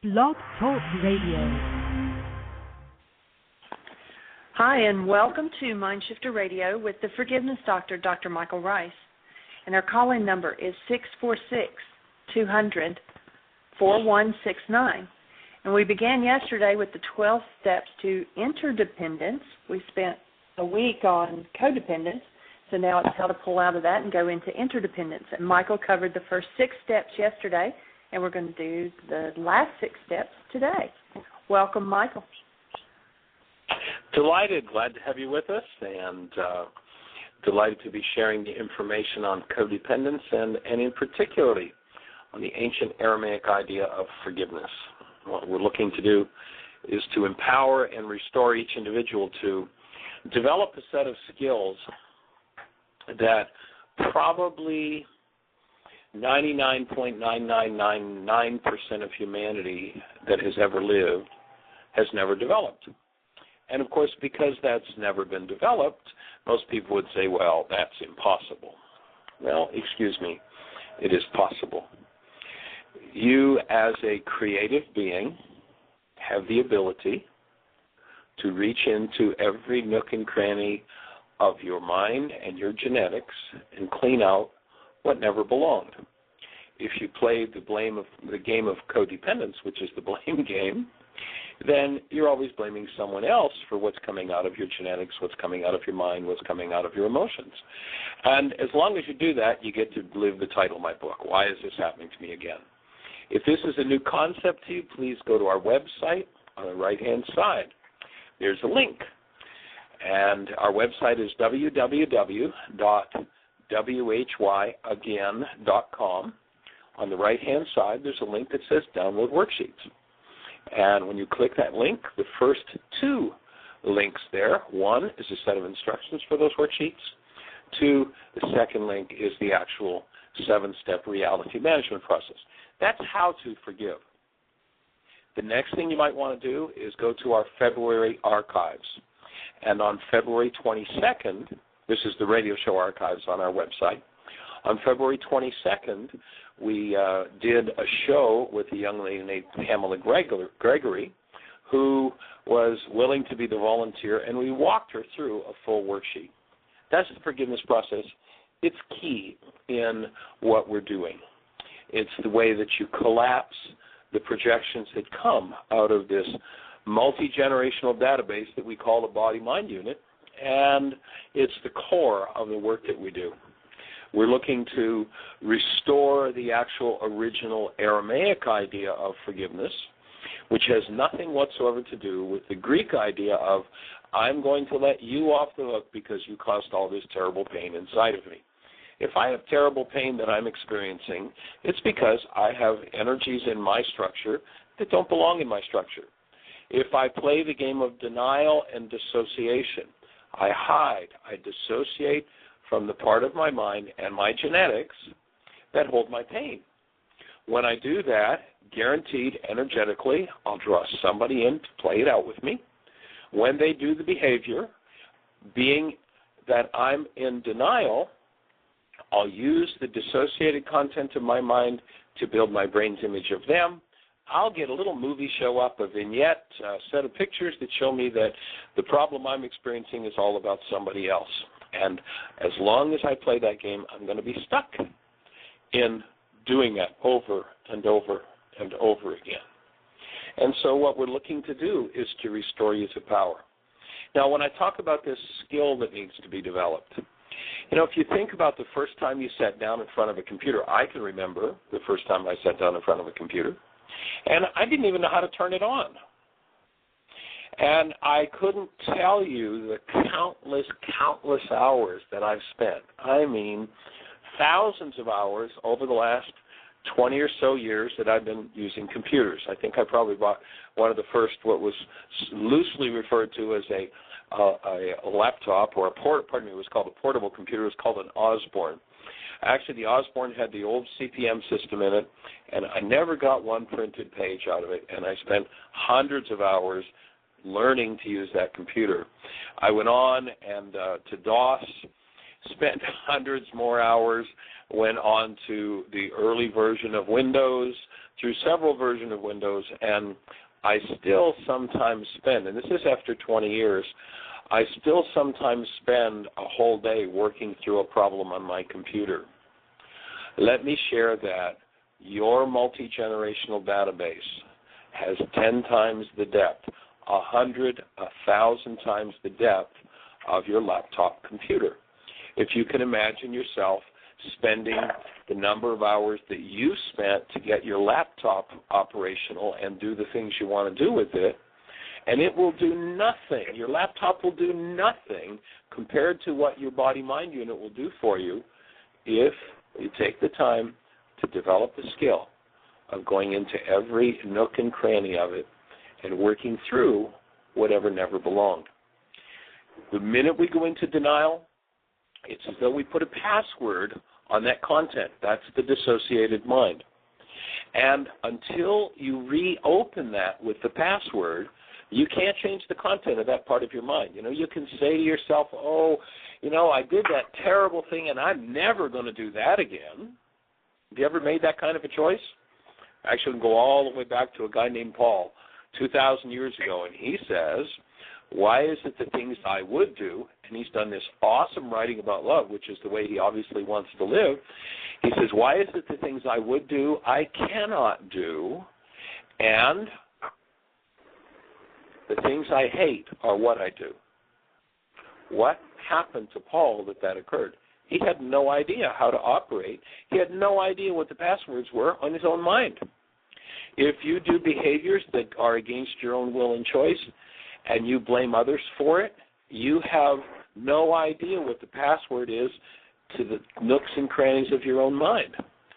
Blog Talk Radio. Hi, and welcome to MindShifters Radio with the Forgiveness Doctor, Dr. Michael Ryce. And our call-in number is 646-200-4169. And we began yesterday with the 12 steps to InterDependence. We spent a week on codependence, so now it's how to pull out of that and go into InterDependence. And Michael covered the first 6 steps yesterday, and we're going to do the last 6 steps today. Welcome, Michael. Delighted. Glad to have you with us, and delighted to be sharing the information on codependence and in particularly on the ancient Aramaic idea of forgiveness. What we're looking to do is to empower and restore each individual to develop a set of skills that probably 99.9999% of humanity that has ever lived has never developed. And, of course, because that's never been developed, most people would say, well, that's impossible. Well, excuse me, it is possible. You, as a creative being, have the ability to reach into every nook and cranny of your mind and your genetics and clean out what never belonged. If you play the game of codependence, which is the blame game, then you're always blaming someone else for what's coming out of your genetics, what's coming out of your mind, what's coming out of your emotions. And as long as you do that, you get to live the title of my book, Why Is This Happening to Me Again? If this is a new concept to you, please go to our website on the right-hand side. There's a link. And our website is www.whyagain.com. On the right-hand side, there's a link that says Download Worksheets. And when you click that link, the first 2 links there, 1 is a set of instructions for those worksheets. 2, the second link is the actual 7-step reality management process. That's how to forgive. The next thing you might want to do is go to our February archives. And on February 22nd, this is the radio show archives on our website. On February 22nd, we did a show with a young lady named Pamela Gregory, who was willing to be the volunteer, and we walked her through a full worksheet. That's the forgiveness process. It's key in what we're doing. It's the way that you collapse the projections that come out of this multi-generational database that we call the body-mind unit, and it's the core of the work that we do. We're looking to restore the actual original Aramaic idea of forgiveness, which has nothing whatsoever to do with the Greek idea of, I'm going to let you off the hook because you caused all this terrible pain inside of me. If I have terrible pain that I'm experiencing, it's because I have energies in my structure that don't belong in my structure. If I play the game of denial and dissociation, I hide, I dissociate from the part of my mind and my genetics that hold my pain. When I do that, guaranteed energetically, I'll draw somebody in to play it out with me. When they do the behavior, being that I'm in denial, I'll use the dissociated content of my mind to build my brain's image of them. I'll get a little movie show up, a vignette, a set of pictures that show me that the problem I'm experiencing is all about somebody else. And as long as I play that game, I'm going to be stuck in doing that over and over and over again. And so what we're looking to do is to restore you to power. Now, when I talk about this skill that needs to be developed, if you think about the first time you sat down in front of a computer, I can remember the first time I sat down in front of a computer, and I didn't even know how to turn it on. And I couldn't tell you the countless hours that I've spent. I mean, thousands of hours over the last 20 or so years that I've been using computers. I think I probably bought one of the first, what was loosely referred to as a laptop, or it was called a portable computer. It was called an Osborne. Actually, the Osborne had the old CPM system in it, and I never got one printed page out of it, and I spent hundreds of hours learning to use that computer. I went on and to DOS, spent hundreds more hours, went on to the early version of Windows, through several versions of Windows, and I still sometimes spend, and this is after 20 years, I still sometimes spend a whole day working through a problem on my computer. Let me share that your multi-generational database has 10 times the depth, 100, 1,000 times the depth of your laptop computer. If you can imagine yourself spending the number of hours that you spent to get your laptop operational and do the things you want to do with it, and it will do nothing. Your laptop will do nothing compared to what your body-mind unit will do for you if you take the time to develop the skill of going into every nook and cranny of it and working through whatever never belonged. The minute we go into denial, it's as though we put a password on that content. That's the dissociated mind. And until you reopen that with the password, you can't change the content of that part of your mind. You know, you can say to yourself, oh, you know, I did that terrible thing and I'm never going to do that again. Have you ever made that kind of a choice? Actually, we can go all the way back to a guy named Paul 2,000 years ago, and he says, why is it the things I would do, and he's done this awesome writing about love, which is the way he obviously wants to live. He says, why is it the things I would do I cannot do, and the things I hate are what I do? What happened to Paul that occurred? He had no idea how to operate. He had no idea what the passwords were on his own mind. If you do behaviors that are against your own will and choice and you blame others for it, you have no idea what the password is to the nooks and crannies of your own mind.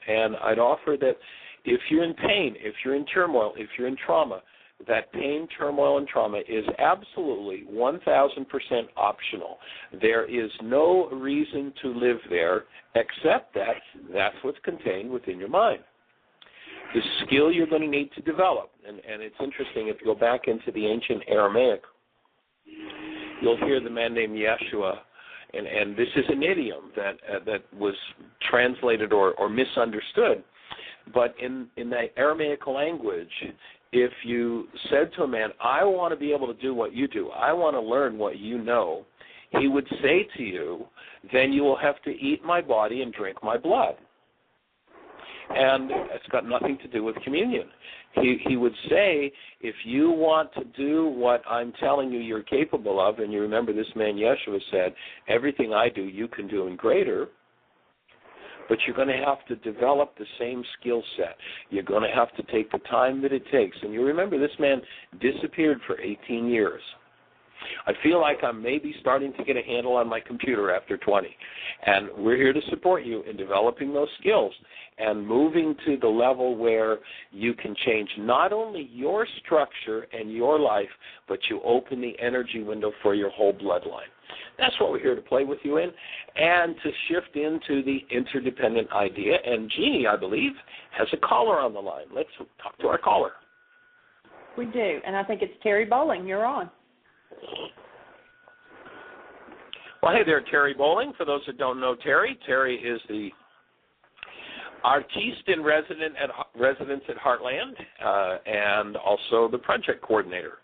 And I'd offer that if you're in pain, if you're in turmoil, if you're in trauma, that pain, turmoil, and trauma is absolutely 1,000% optional. There is no reason to live there except that that's what's contained within your mind. The skill you're going to need to develop, and it's interesting, if you go back into the ancient Aramaic, you'll hear the man named Yeshua, and this is an idiom that was translated or misunderstood, but in the Aramaic language, if you said to a man, I want to be able to do what you do, I want to learn what you know, he would say to you, then you will have to eat my body and drink my blood. And it's got nothing to do with communion. He would say, if you want to do what I'm telling you you're capable of, and you remember this man Yeshua said, everything I do you can do and greater, but you're going to have to develop the same skill set. You're going to have to take the time that it takes. And you remember this man disappeared for 18 years. I feel like I'm maybe starting to get a handle on my computer after 20. And we're here to support you in developing those skills and moving to the level where you can change not only your structure and your life, but you open the energy window for your whole bloodline. That's what we're here to play with you in and to shift into the interdependent idea. And Jeanie, I believe, has a caller on the line. Let's talk to our caller. We do, and I think it's Terry Bowling. You're on. Well, hey there, Terry Bowling. For those that don't know Terry is the artiste in residence at Heartland and also the project coordinator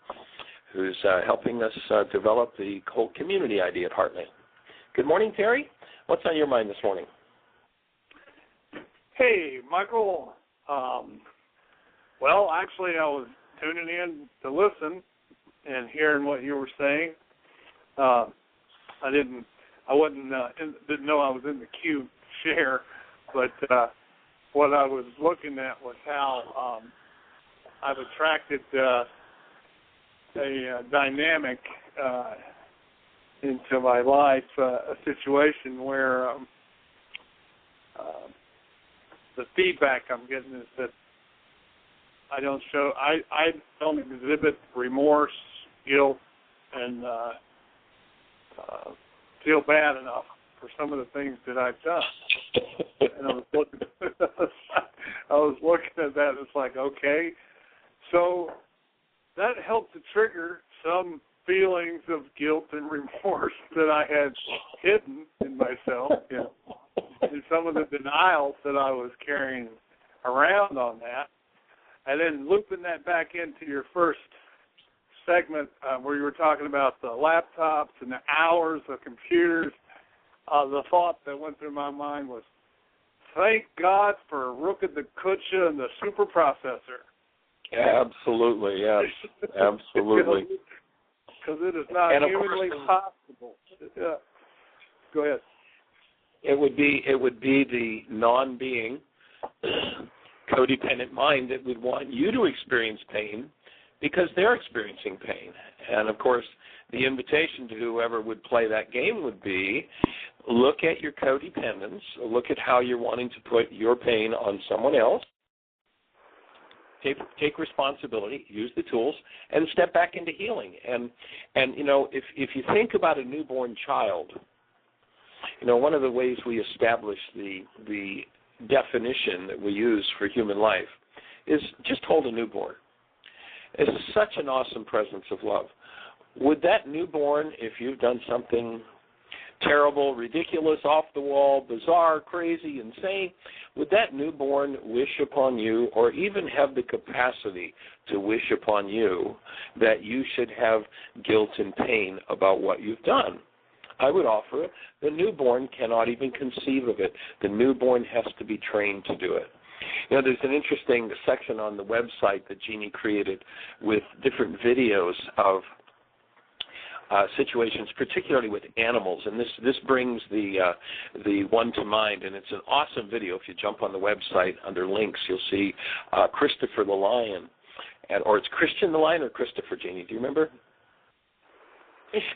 who's helping us develop the whole community idea at Heartland. Good morning, Terry. What's on your mind this morning? Hey, Michael. Well, actually, I was tuning in to listen and hearing what you were saying. I didn't know I was in the queue to share, but what I was looking at was how I've attracted a dynamic into my life, a situation where the feedback I'm getting is that I don't exhibit remorse, guilt, and feel bad enough for some of the things that I've done. And I was looking at that, and it's like, okay. So that helped to trigger some feelings of guilt and remorse that I had hidden in myself, and some of the denials that I was carrying around on that. And then looping that back into your first segment where you were talking about the laptops and the hours of computers, the thought that went through my mind was, thank God for Ruka the Kucha and the super processor. Absolutely, yes, absolutely. Because it is not humanly possible. Yeah. Go ahead. It would be the non-being, codependent mind that would want you to experience pain because they're experiencing pain. And, of course, the invitation to whoever would play that game would be, look at your codependence, look at how you're wanting to put your pain on someone else, take responsibility, use the tools, and step back into healing. And if you think about a newborn child, one of the ways we establish the definition that we use for human life is just hold a newborn. It's such an awesome presence of love. Would that newborn, if you've done something terrible, ridiculous, off the wall, bizarre, crazy, insane, would that newborn wish upon you or even have the capacity to wish upon you that you should have guilt and pain about what you've done? I would offer the newborn cannot even conceive of it. The newborn has to be trained to do it. There's an interesting section on the website that Jeanie created with different videos of situations, particularly with animals, and this brings the one to mind, and it's an awesome video. If you jump on the website under links, you'll see Christopher the lion, or it's Christian the lion or Christopher, Jeanie, do you remember?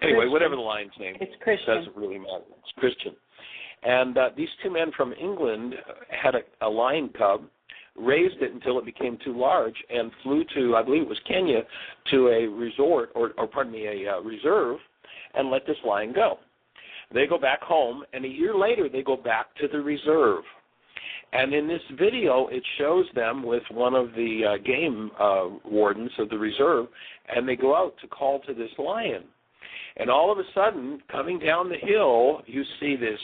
Anyway, whatever the lion's name, it's Christian. It doesn't really matter. It's Christian. And these two men from England had a lion cub, raised it until it became too large, and flew to, I believe it was Kenya, to a resort, a reserve, and let this lion go. They go back home, and a year later they go back to the reserve. And in this video, it shows them with one of the game wardens of the reserve, and they go out to call to this lion. And all of a sudden, coming down the hill, you see this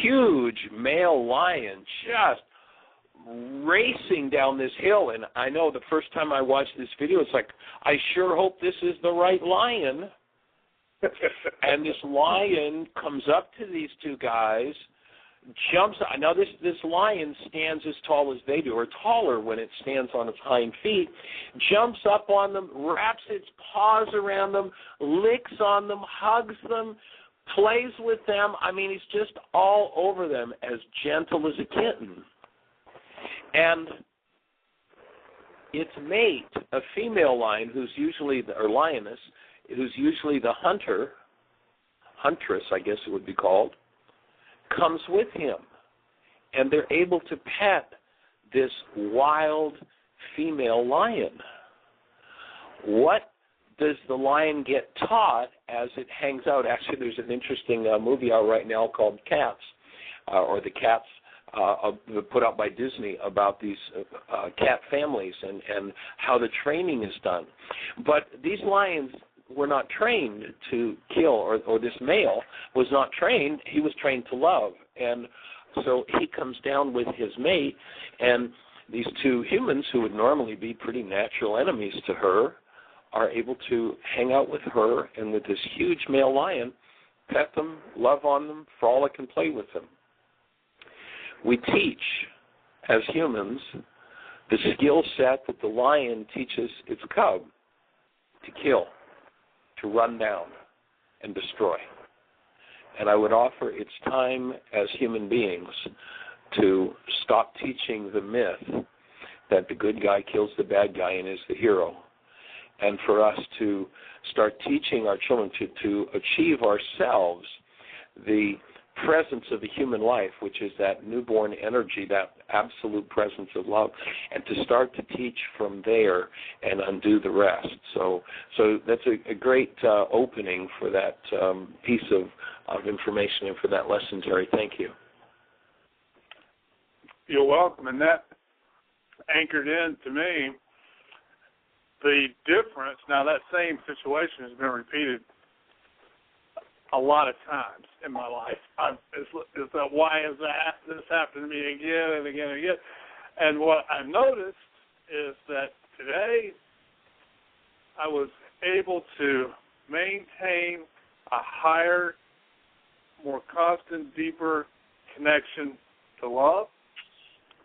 huge male lion just racing down this hill. And I know the first time I watched this video, it's like, I sure hope this is the right lion. And this lion comes up to these two guys, jumps. Now this lion stands as tall as they do, or taller when it stands on its hind feet, jumps up on them, wraps its paws around them, licks on them, hugs them, plays with them. I mean, he's just all over them, as gentle as a kitten. And its mate, a female lion, lioness, who's usually the huntress, I guess it would be called, comes with him, and they're able to pet this wild female lion. What does the lion get taught as it hangs out? Actually, there's an interesting movie out right now called Cats, or The Cats, put out by Disney, about these cat families and how the training is done. But these lions were not trained to kill, or this male was not trained. He was trained to love. And so he comes down with his mate, and these two humans, who would normally be pretty natural enemies to her, are able to hang out with her and with this huge male lion, pet them, love on them, frolic and play with them. We teach, as humans, the skill set that the lion teaches its cub to kill, to run down and destroy. And I would offer it's time as human beings to stop teaching the myth that the good guy kills the bad guy and is the hero, and for us to start teaching our children to achieve ourselves the presence of the human life, which is that newborn energy, that absolute presence of love, and to start to teach from there and undo the rest. So that's a great opening for that piece of information and for that lesson, Terry. Thank you. You're welcome. And that anchored in to me the difference, now that same situation has been repeated a lot of times in my life. It's like, why is this happening to me again and again and again? And what I noticed is that today I was able to maintain a higher, more constant, deeper connection to love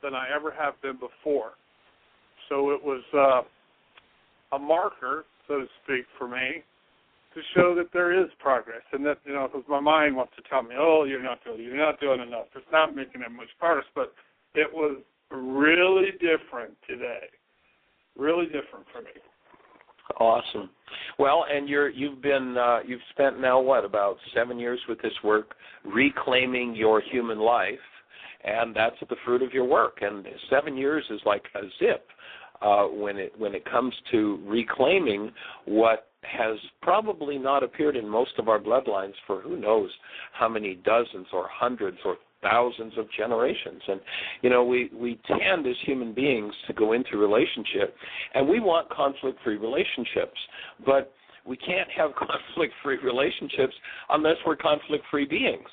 than I ever have been before. So it was a marker, so to speak, for me to show that there is progress, and that, because my mind wants to tell me, oh, you're not doing enough. It's not making that much progress. But it was really different today, really different for me. Awesome. Well, and you've spent now about 7 years with this work, reclaiming your human life, and that's the fruit of your work. And 7 years is like a zip when it comes to reclaiming what has probably not appeared in most of our bloodlines for who knows how many dozens or hundreds or thousands of generations. And, we tend as human beings to go into relationship, and we want conflict-free relationships, but we can't have conflict-free relationships unless we're conflict-free beings.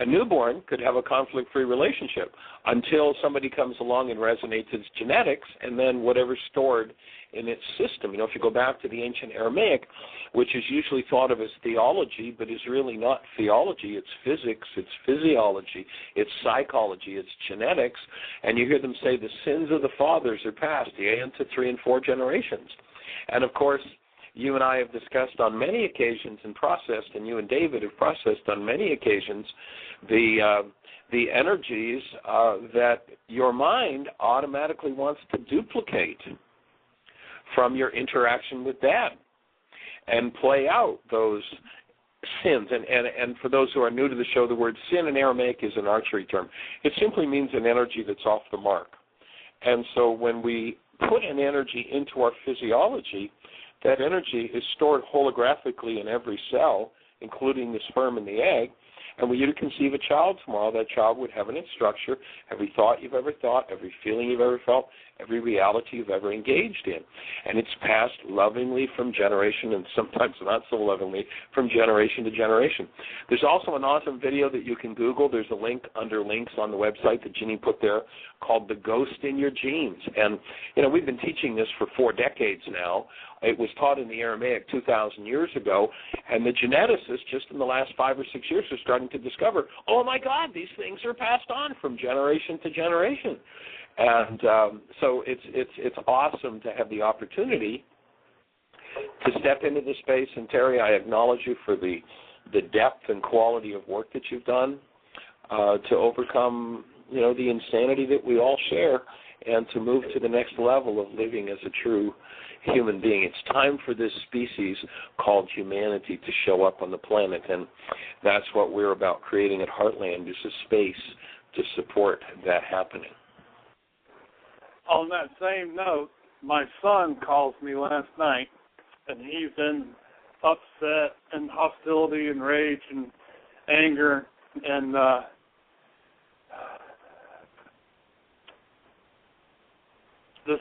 A newborn could have a conflict-free relationship until somebody comes along and resonates its genetics, and then whatever's stored in its system. If you go back to the ancient Aramaic, which is usually thought of as theology, but is really not theology, it's physics, it's physiology, it's psychology, it's genetics, and you hear them say the sins of the fathers are passed into 3 and 4 generations. And, of course, you and I have discussed on many occasions and processed, and you and David have processed on many occasions, the energies that your mind automatically wants to duplicate from your interaction with Dad and play out those sins. And for those who are new to the show, the word sin in Aramaic is an archery term. It simply means an energy that's off the mark. And so when we put an energy into our physiology, that energy is stored holographically in every cell, including the sperm and the egg. And when you conceive a child tomorrow, that child would have in its structure every thought you've ever thought, every feeling you've ever felt, every reality you've ever engaged in. And it's passed lovingly from generation, and sometimes not so lovingly, from generation to generation. There's also an awesome video that you can Google. There's a link under links on the website that Jeanie put there called The Ghost in Your Genes. And, we've been teaching this for 4 decades now. It was taught in the Aramaic 2,000 years ago, and the geneticists just in the last 5 or 6 years are starting to discover, oh, my God, these things are passed on from generation to generation. And so it's awesome to have the opportunity to step into this space. And, Terry, I acknowledge you for the depth and quality of work that you've done to overcome, the insanity that we all share and to move to the next level of living as a true human being. It's time for this species called humanity to show up on the planet, and that's what we're about creating at Heartland, is a space to support that happening. On that same note, my son calls me last night, and he's in upset and hostility and rage and anger, and this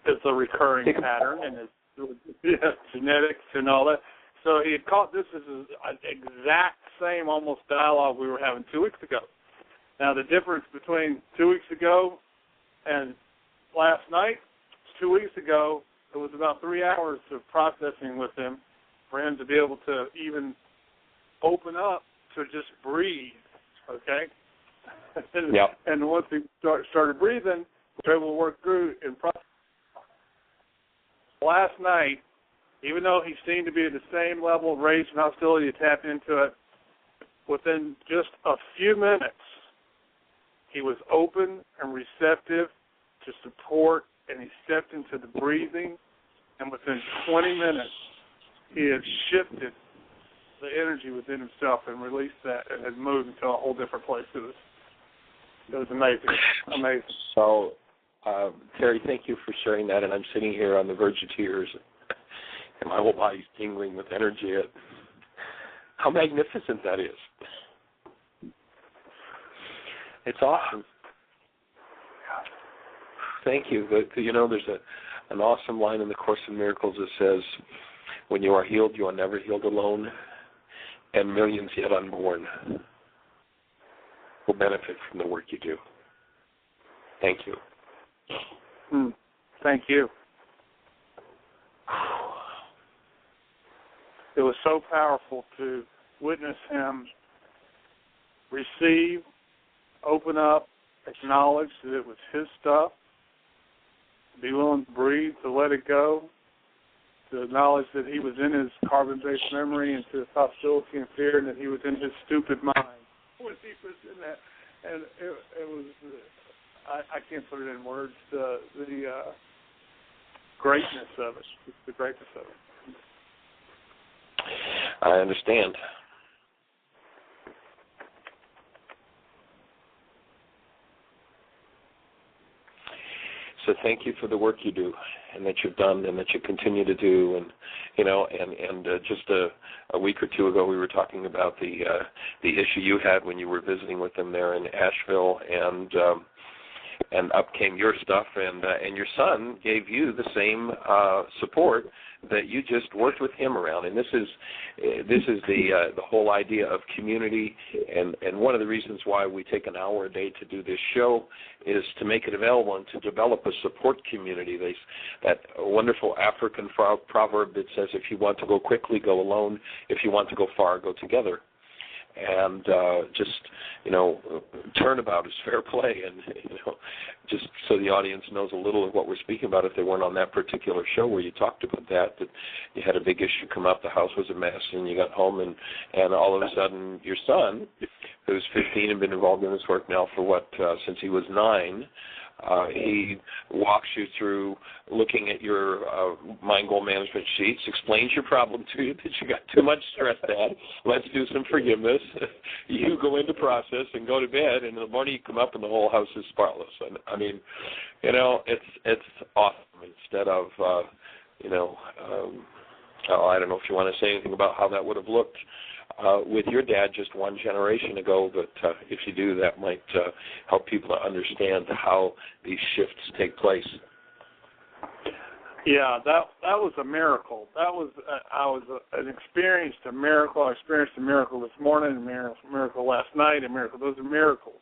is a recurring pattern, and it's genetics and all that. So he had caught this as an exact same almost dialogue we were having 2 weeks ago. Now, the difference between 2 weeks ago and last night, 2 weeks ago, it was about 3 hours of processing with him for him to be able to even open up to just breathe, okay? Yep. And once he started breathing, we were able to work through and process. Last night, even though he seemed to be at the same level of rage and hostility to tap into it, within just a few minutes, he was open and receptive to support, and he stepped into the breathing, and within 20 minutes, he had shifted the energy within himself and released that and had moved into a whole different place. It was amazing, amazing. So, Terry, thank you for sharing that, and I'm sitting here on the verge of tears, and my whole body's tingling with energy at how magnificent that is. It's awesome. Thank you. You know, there's an awesome line in the Course in Miracles that says, when you are healed, you are never healed alone, and millions yet unborn will benefit from the work you do. Thank you. Thank you. It was so powerful to witness him receive, open up, acknowledge that it was his stuff, be willing to breathe, to let it go, to acknowledge that he was in his carbon-based memory and to his hostility and fear, and that he was in his stupid mind when he was in that. And it was, I can't put it in words, the greatness of it, the greatness of it. I understand. So thank you for the work you do, and that you've done, and that you continue to do. And you know, and just a week or two ago, we were talking about the issue you had when you were visiting with them there in Asheville, and up came your stuff, and your son gave you the same support that you just worked with him around. And this is the whole idea of community, and one of the reasons why we take an hour a day to do this show is to make it available and to develop a support community. That wonderful African proverb that says, if you want to go quickly, go alone. If you want to go far, go together. And just, you know, turnabout is fair play, and, you know, just so the audience knows a little of what we're speaking about, if they weren't on that particular show where you talked about that you had a big issue come up, the house was a mess, and you got home, and all of a sudden your son, who's 15 and been involved in this work now for since he was 9, he walks you through looking at your mind goal management sheets, explains your problem to you, that you got too much stress, Dad. Let's do some forgiveness. You go into process and go to bed, and in the morning you come up and the whole house is spotless. And I mean, you know, it's awesome. Instead of, you know, I don't know if you want to say anything about how that would have looked with your dad just one generation ago, but if you do, that might help people to understand how these shifts take place. Yeah, that was a miracle. I experienced a miracle. I experienced a miracle this morning, a miracle last night, a miracle. Those are miracles.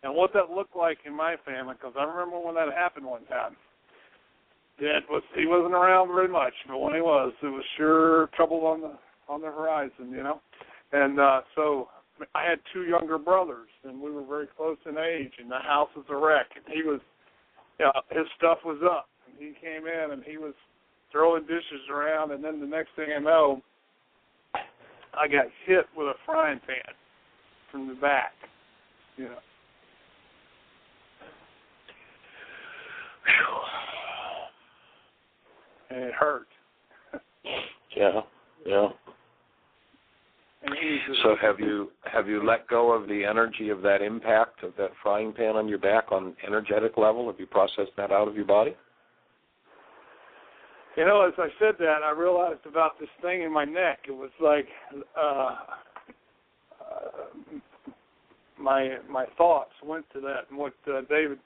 And what that looked like in my family, because I remember when that happened one time. He wasn't around very much, but when he was, it was sure trouble on the horizon, you know. And so I had 2 younger brothers, and we were very close in age, and the house was a wreck. And he was, his stuff was up, and he came in, and he was throwing dishes around, and then the next thing I know, I got hit with a frying pan from the back, you know. And it hurt. Yeah. So have you let go of the energy of that impact of that frying pan on your back on energetic level? Have you processed that out of your body? You know, as I said that, I realized about this thing in my neck. It was like my thoughts went to that, and what David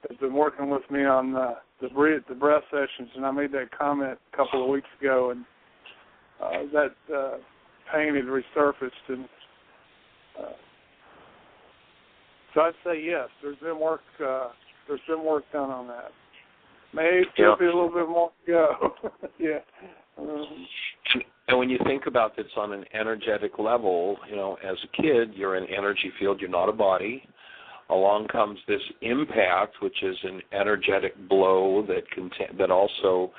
has been working with me on the breath sessions, and I made that comment a couple of weeks ago, and that pain had resurfaced, and so I'd say yes. There's been work done on that. Maybe still be a little bit more to go. Yeah. And when you think about this on an energetic level, you know, as a kid, you're an energy field. You're not a body. Along comes this impact, which is an energetic blow that also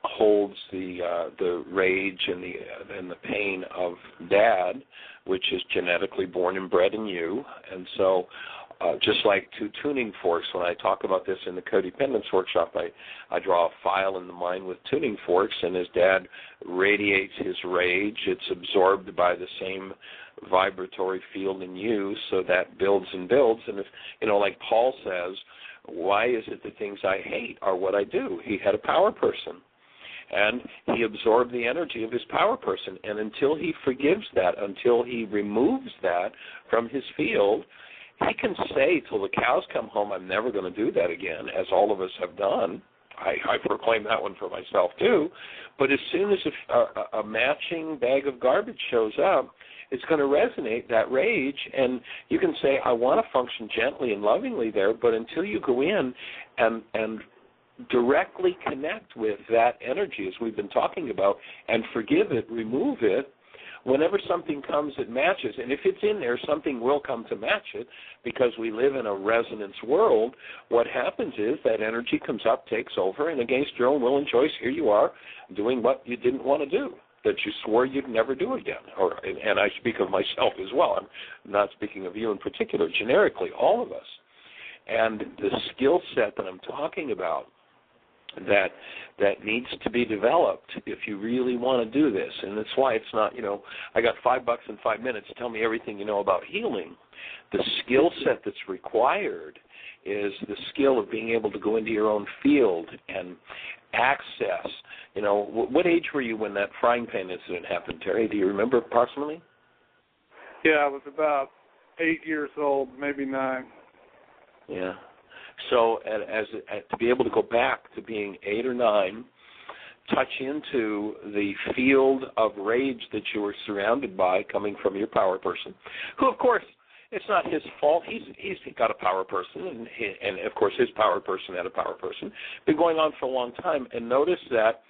holds the rage and the pain of Dad, which is genetically born and bred in you. And so just like 2 tuning forks, when I talk about this in the codependence workshop, I draw a file in the mind with tuning forks, and as Dad radiates his rage, it's absorbed by the same vibratory field in you, so that builds and builds. And if, you know, like Paul says, why is it the things I hate are what I do? He had a power person, and he absorbed the energy of his power person. And until he forgives that, until he removes that from his field, he can say till the cows come home, I'm never going to do that again, as all of us have done. I proclaim that one for myself too. But as soon as a matching bag of garbage shows up, it's going to resonate, that rage, and you can say, I want to function gently and lovingly there, but until you go in and directly connect with that energy, as we've been talking about, and forgive it, remove it, whenever something comes that matches, and if it's in there, something will come to match it, because we live in a resonance world. What happens is that energy comes up, takes over, and against your own will and choice, here you are doing what you didn't want to do, that you swore you'd never do again. And I speak of myself as well. I'm not speaking of you in particular, generically, all of us. And the skill set that I'm talking about that needs to be developed if you really want to do this. And that's why it's not, I got $5 in 5 minutes, tell me everything you know about healing. The skill set that's required is the skill of being able to go into your own field and access. What age were you when that frying pan incident happened, Terry? Do you remember approximately? Yeah, I was about 8 years old, maybe 9. Yeah. So to be able to go back to being 8 or 9, touch into the field of rage that you were surrounded by coming from your power person, who, of course, it's not his fault. He's got a power person, and of course his power person had a power person. Been going on for a long time, and notice that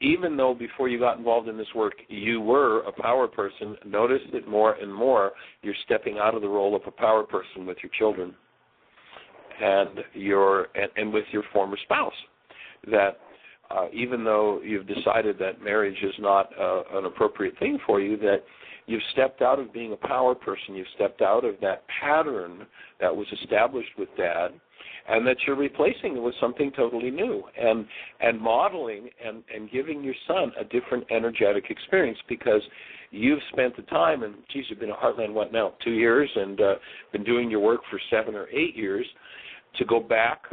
even though before you got involved in this work you were a power person, notice that more and more you're stepping out of the role of a power person with your children and with your former spouse. That even though you've decided that marriage is not an appropriate thing for you, that you've stepped out of being a power person, you've stepped out of that pattern that was established with Dad, and that you're replacing it with something totally new and modeling and giving your son a different energetic experience, because you've spent the time, and geez, you've been at Heartland, 2 years, and been doing your work for 7 or 8 years, to go back,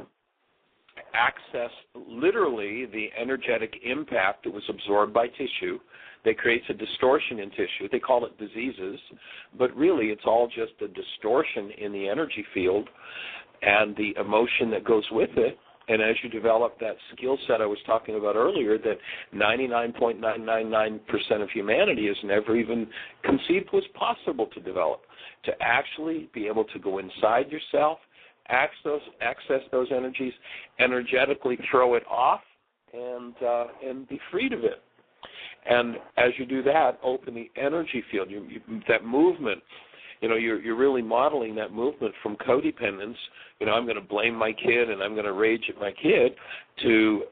access literally the energetic impact that was absorbed by tissue that creates a distortion in tissue. They call it diseases, but really it's all just a distortion in the energy field and the emotion that goes with it. And as you develop that skill set I was talking about earlier, that 99.999% of humanity has never even conceived was possible to develop, to actually be able to go inside yourself, access those energies, energetically throw it off, and be freed of it. And as you do that, open the energy field. That movement, you're really modeling that movement from codependence. I'm going to blame my kid and I'm going to rage at my kid, to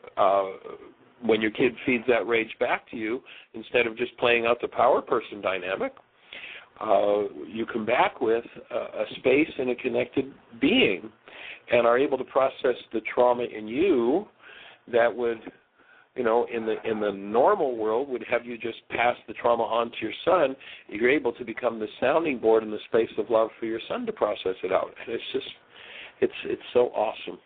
when your kid feeds that rage back to you, instead of just playing out the power person dynamic, you come back with a space and a connected being, and are able to process the trauma in you that would, in the normal world, would have you just pass the trauma on to your son. You're able to become the sounding board in the space of love for your son to process it out. And it's so awesome.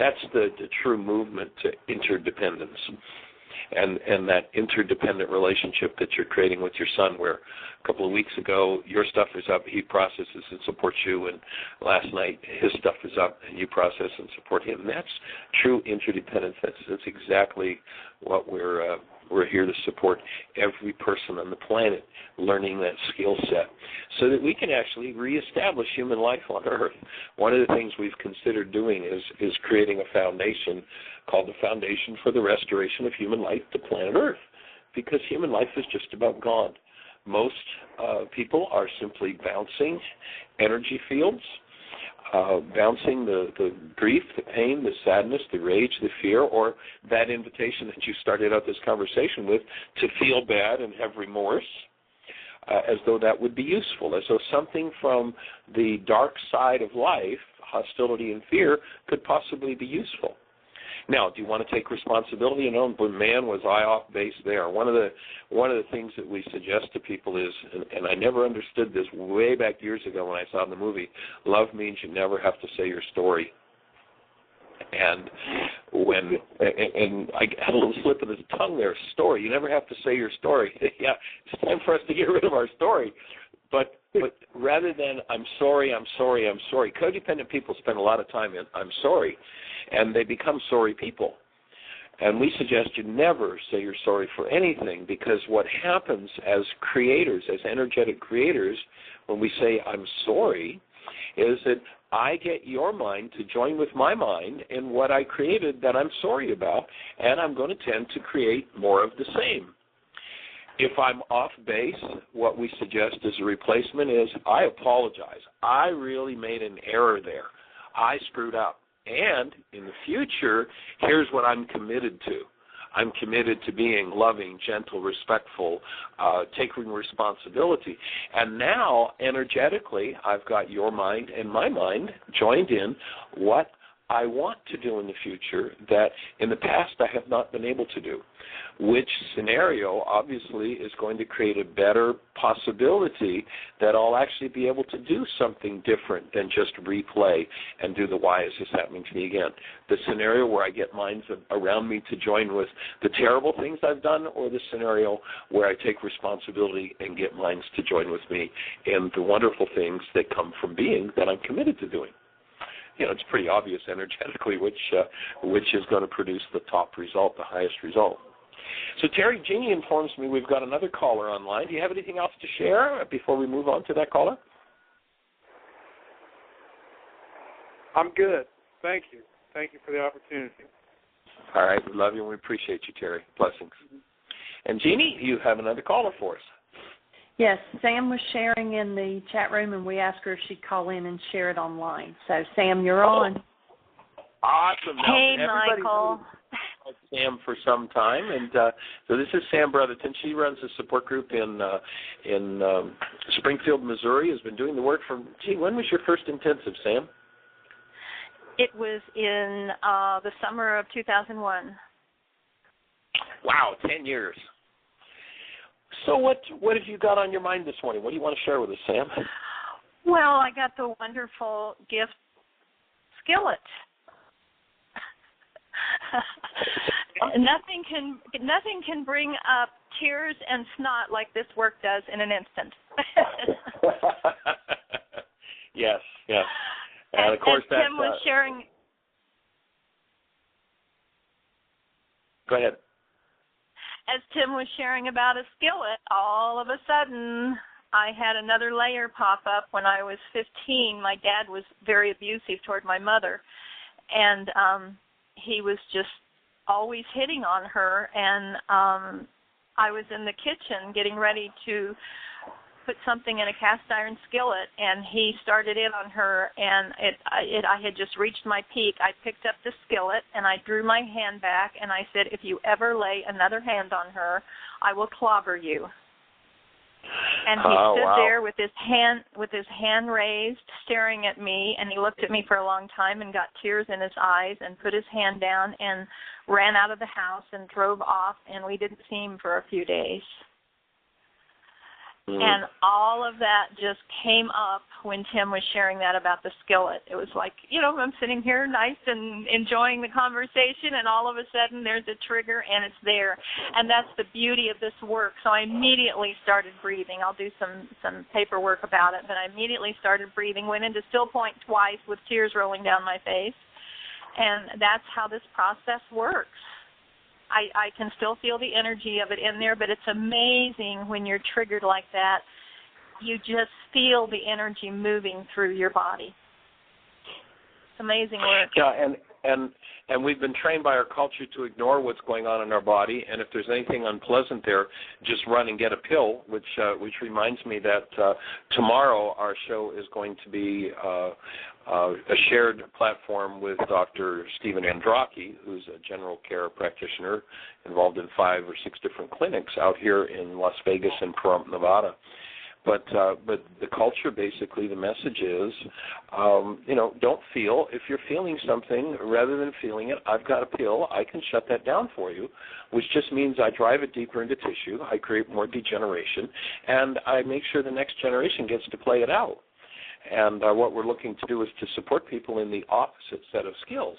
That's the true movement to interdependence. And that interdependent relationship that you're creating with your son, where a couple of weeks ago your stuff is up, he processes and supports you, and last night his stuff is up and you process and support him. And that's true interdependence. That's exactly what we're here to support every person on the planet learning that skill set, so that we can actually reestablish human life on Earth. One of the things we've considered doing is creating a foundation called the Foundation for the Restoration of Human Life to Planet Earth, because human life is just about gone. Most people are simply bouncing energy fields, bouncing the grief, the pain, the sadness, the rage, the fear, or that invitation that you started out this conversation with, to feel bad and have remorse, as though that would be useful, as though something from the dark side of life, hostility and fear, could possibly be useful. Now, do you want to take responsibility? But man, was I off base there. One of the things that we suggest to people is, and I never understood this way back years ago when I saw the movie, love means you never have to say your story. And I had a little slip of his tongue there, story. You never have to say your story. Yeah, it's time for us to get rid of our story. But But rather than I'm sorry, codependent people spend a lot of time in I'm sorry, and they become sorry people. And we suggest you never say you're sorry for anything, because what happens as creators, as energetic creators, when we say I'm sorry, is that I get your mind to join with my mind in what I created that I'm sorry about, and I'm going to tend to create more of the same. If I'm off base, what we suggest as a replacement is I apologize. I really made an error there. I screwed up. And in the future, here's what I'm committed to. I'm committed to being loving, gentle, respectful, taking responsibility. And now, energetically, I've got your mind and my mind joined in what I want to do in the future that in the past I have not been able to do. Which scenario obviously is going to create a better possibility that I'll actually be able to do something different than just replay and do the why is this happening to me again. The scenario where I get minds around me to join with the terrible things I've done, or the scenario where I take responsibility and get minds to join with me in the wonderful things that come from being that I'm committed to doing. You know, it's pretty obvious energetically which is going to produce the top result, the highest result. So Terry, Jeanie informs me we've got another caller online. Do you have anything else to share before we move on to that caller? I'm good. Thank you. Thank you for the opportunity. All right. We love you and we appreciate you, Terry. Blessings. And Jeanie, you have another caller for us. Yes, Sam was sharing in the chat room, and we asked her if she'd call in and share it online. So, Sam, you're on. Awesome. Now, hey, Michael. Sam for some time, and so this is Sam Brotherton. She runs a support group in Springfield, Missouri. Has been doing the work from. When was your first intensive, Sam? It was in the summer of 2001. Wow, 10 years. So what have you got on your mind this morning? What do you want to share with us, Sam? Well, I got the wonderful gift skillet. Nothing can bring up tears and snot like this work does in an instant. Yes. And of course, as Tim was sharing. Go ahead. As Tim was sharing about a skillet, all of a sudden I had another layer pop up. When I was 15, my dad was very abusive toward my mother, and he was just always hitting on her, and I was in the kitchen getting ready to put something in a cast iron skillet, and he started in on her, and I had just reached my peak. I picked up the skillet, and I drew my hand back, and I said, if you ever lay another hand on her, I will clobber you. And he stood there with his hand raised, staring at me, and he looked at me for a long time and got tears in his eyes and put his hand down and ran out of the house and drove off, and we didn't see him for a few days. Mm-hmm. And all of that just came up when Tim was sharing that about the skillet. It was like, I'm sitting here nice and enjoying the conversation, and all of a sudden there's a trigger, and it's there. And that's the beauty of this work. So I immediately started breathing. I'll do some paperwork about it, but I immediately started breathing, went into still point twice with tears rolling down my face. And that's how this process works. I can still feel the energy of it in there, but it's amazing when you're triggered like that. You just feel the energy moving through your body. It's amazing work. Yeah, and we've been trained by our culture to ignore what's going on in our body, and if there's anything unpleasant there, just run and get a pill, which reminds me that tomorrow our show is going to be a shared platform with Dr. Stephen Andraki, who's a general care practitioner involved in 5 or 6 different clinics out here in Las Vegas and Pahrump, Nevada. But the culture, basically, the message is, don't feel. If you're feeling something, rather than feeling it, I've got a pill. I can shut that down for you, which just means I drive it deeper into tissue. I create more degeneration, and I make sure the next generation gets to play it out. And what we're looking to do is to support people in the opposite set of skills,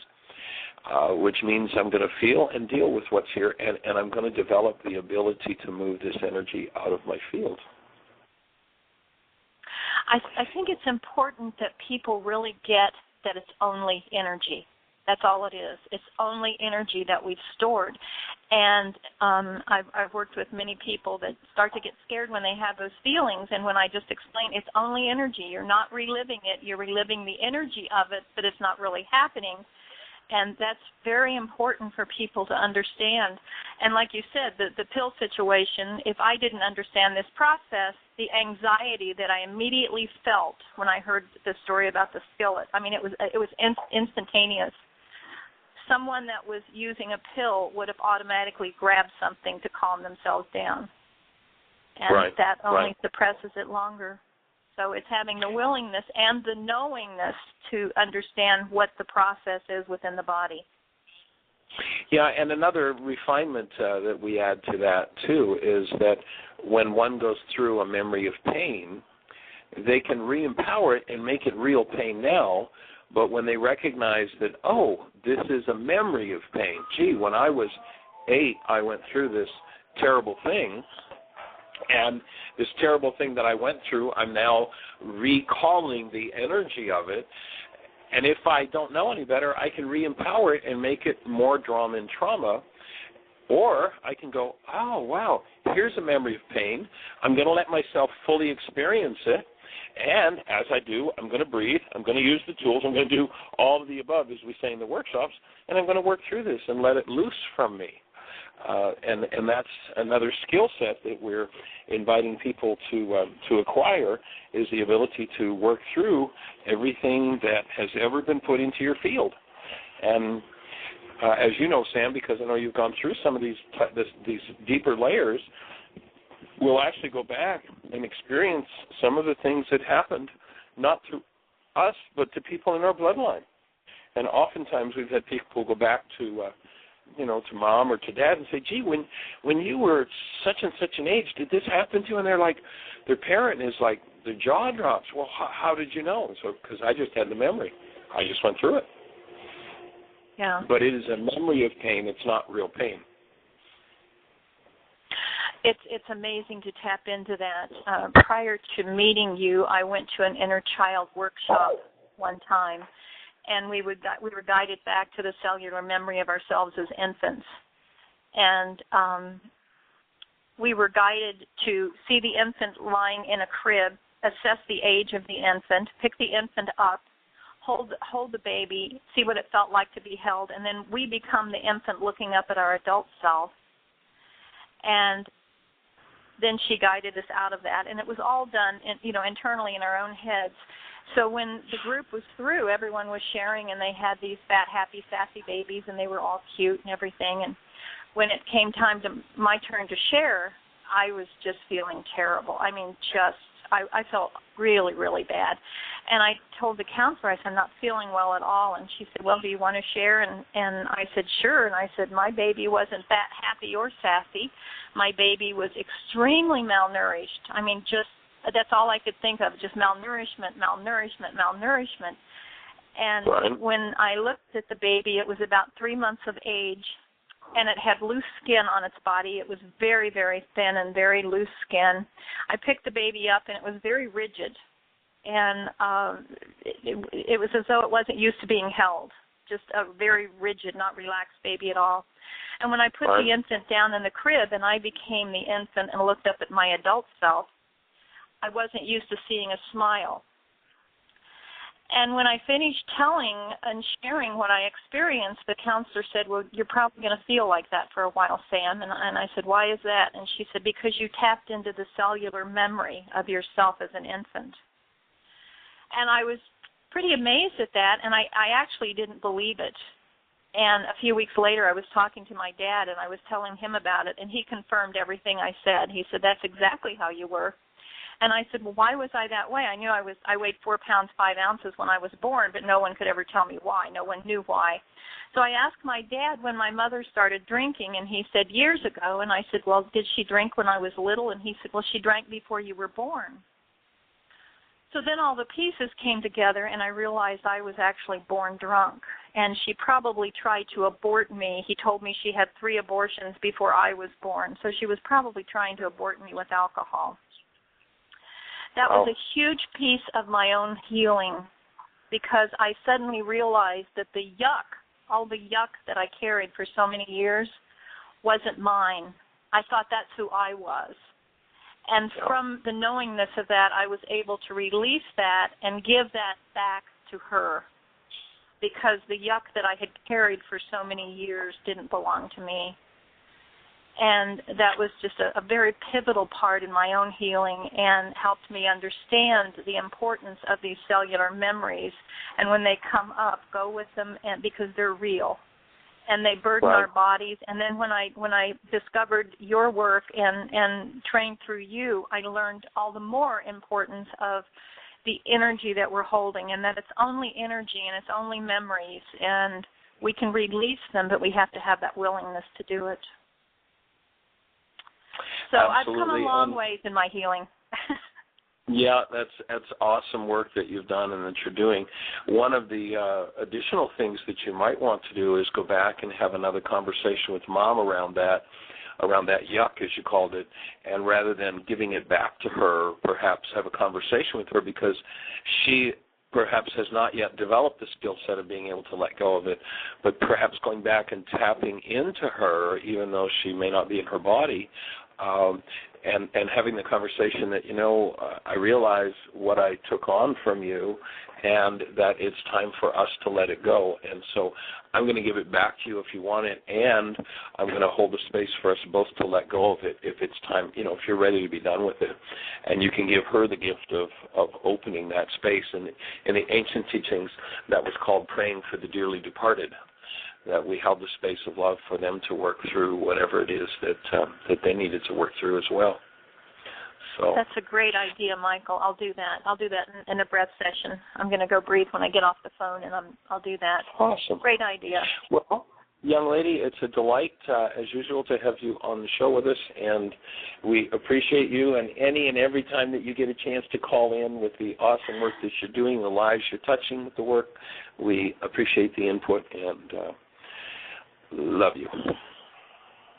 which means I'm going to feel and deal with what's here, and I'm going to develop the ability to move this energy out of my field. I think it's important that people really get that it's only energy. That's all it is. It's only energy that we've stored. And I've worked with many people that start to get scared when they have those feelings, and when I just explain it's only energy, you're not reliving it, you're reliving the energy of it, but it's not really happening. And that's very important for people to understand. And like you said, the pill situation, if I didn't understand this process, the anxiety that I immediately felt when I heard the story about the skillet, I mean, it was instantaneous. Someone that was using a pill would have automatically grabbed something to calm themselves down. And that only suppresses it longer. So it's having the willingness and the knowingness to understand what the process is within the body. Yeah, and another refinement that we add to that, too, is that when one goes through a memory of pain, they can re-empower it and make it real pain now, but when they recognize that, oh, this is a memory of pain. Gee, when I was 8, I went through this terrible thing, and this terrible thing that I went through, I'm now recalling the energy of it. And if I don't know any better, I can re-empower it and make it more drama and trauma. Or I can go, oh, wow, here's a memory of pain. I'm going to let myself fully experience it. And as I do, I'm going to breathe. I'm going to use the tools. I'm going to do all of the above, as we say in the workshops. And I'm going to work through this and let it loose from me. And that's another skill set that we're inviting people to acquire, is the ability to work through everything that has ever been put into your field. And as you know, Sam, because I know you've gone through some of these deeper layers, we'll actually go back and experience some of the things that happened, not to us, but to people in our bloodline. And oftentimes we've had people go back to to mom or to dad and say, gee, when you were such and such an age, did this happen to you? And they're like, their parent is like, their jaw drops. Well, how did you know? So, because I just had the memory. I just went through it. Yeah. But it is a memory of pain. It's not real pain. It's amazing to tap into that. Prior to meeting you, I went to an inner child workshop one time, and we were guided back to the cellular memory of ourselves as infants. And we were guided to see the infant lying in a crib, assess the age of the infant, pick the infant up, hold the baby, see what it felt like to be held, and then we become the infant looking up at our adult self. And then she guided us out of that, and it was all done internally in our own heads. So when the group was through, everyone was sharing, and they had these fat, happy, sassy babies, and they were all cute and everything. And when it came time to my turn to share, I was just feeling terrible. I mean, I felt really, really bad. And I told the counselor, I said, I'm not feeling well at all. And she said, well, do you want to share? And I said, sure. And I said, my baby wasn't fat, happy, or sassy. My baby was extremely malnourished. I mean, that's all I could think of, just malnourishment. And when I looked at the baby, it was about 3 months of age, and it had loose skin on its body. It was very, very thin and very loose skin. I picked the baby up, and it was very rigid. And it was as though it wasn't used to being held, just a very rigid, not relaxed baby at all. And when I put the infant down in the crib and I became the infant and looked up at my adult self, I wasn't used to seeing a smile. And when I finished telling and sharing what I experienced, the counselor said, well, you're probably going to feel like that for a while, Sam. And I said, why is that? And she said, because you tapped into the cellular memory of yourself as an infant. And I was pretty amazed at that, and I actually didn't believe it. And a few weeks later, I was talking to my dad, and I was telling him about it, and he confirmed everything I said. He said, that's exactly how you were. And I said, well, why was I that way? I knew I weighed 4 pounds, 5 ounces when I was born, but no one could ever tell me why. No one knew why. So I asked my dad when my mother started drinking, and he said, years ago. And I said, well, did she drink when I was little? And he said, well, she drank before you were born. So then all the pieces came together, and I realized I was actually born drunk. And she probably tried to abort me. He told me she had 3 abortions before I was born. So she was probably trying to abort me with alcohol. That was a huge piece of my own healing, because I suddenly realized that the yuck, all the yuck that I carried for so many years, wasn't mine. I thought that's who I was. And from the knowingness of that, I was able to release that and give that back to her, because the yuck that I had carried for so many years didn't belong to me. And that was just a very pivotal part in my own healing, and helped me understand the importance of these cellular memories. And when they come up, go with them, and because they're real, and they burden our bodies. And then when I discovered your work and trained through you, I learned all the more importance of the energy that we're holding, and that it's only energy and it's only memories, and we can release them, but we have to have that willingness to do it. So Absolutely. I've come a long ways in my healing. Yeah, that's awesome work that you've done and that you're doing. One of the additional things that you might want to do is go back and have another conversation with Mom around that yuck, as you called it, and rather than giving it back to her, perhaps have a conversation with her, because she perhaps has not yet developed the skill set of being able to let go of it, but perhaps going back and tapping into her, even though she may not be in her body, and having the conversation that, I realize what I took on from you, and that it's time for us to let it go. And so I'm going to give it back to you if you want it, and I'm going to hold the space for us both to let go of it if it's time, if you're ready to be done with it. And you can give her the gift of opening that space. And in the ancient teachings, that was called praying for the dearly departed, that we held the space of love for them to work through whatever it is that they needed to work through as well. So that's a great idea, Michael. I'll do that. I'll do that in a breath session. I'm going to go breathe when I get off the phone, and I'll do that. Awesome. Great idea. Well, young lady, it's a delight, as usual, to have you on the show with us, and we appreciate you. And any and every time that you get a chance to call in with the awesome work that you're doing, the lives you're touching with the work, we appreciate the input and love you.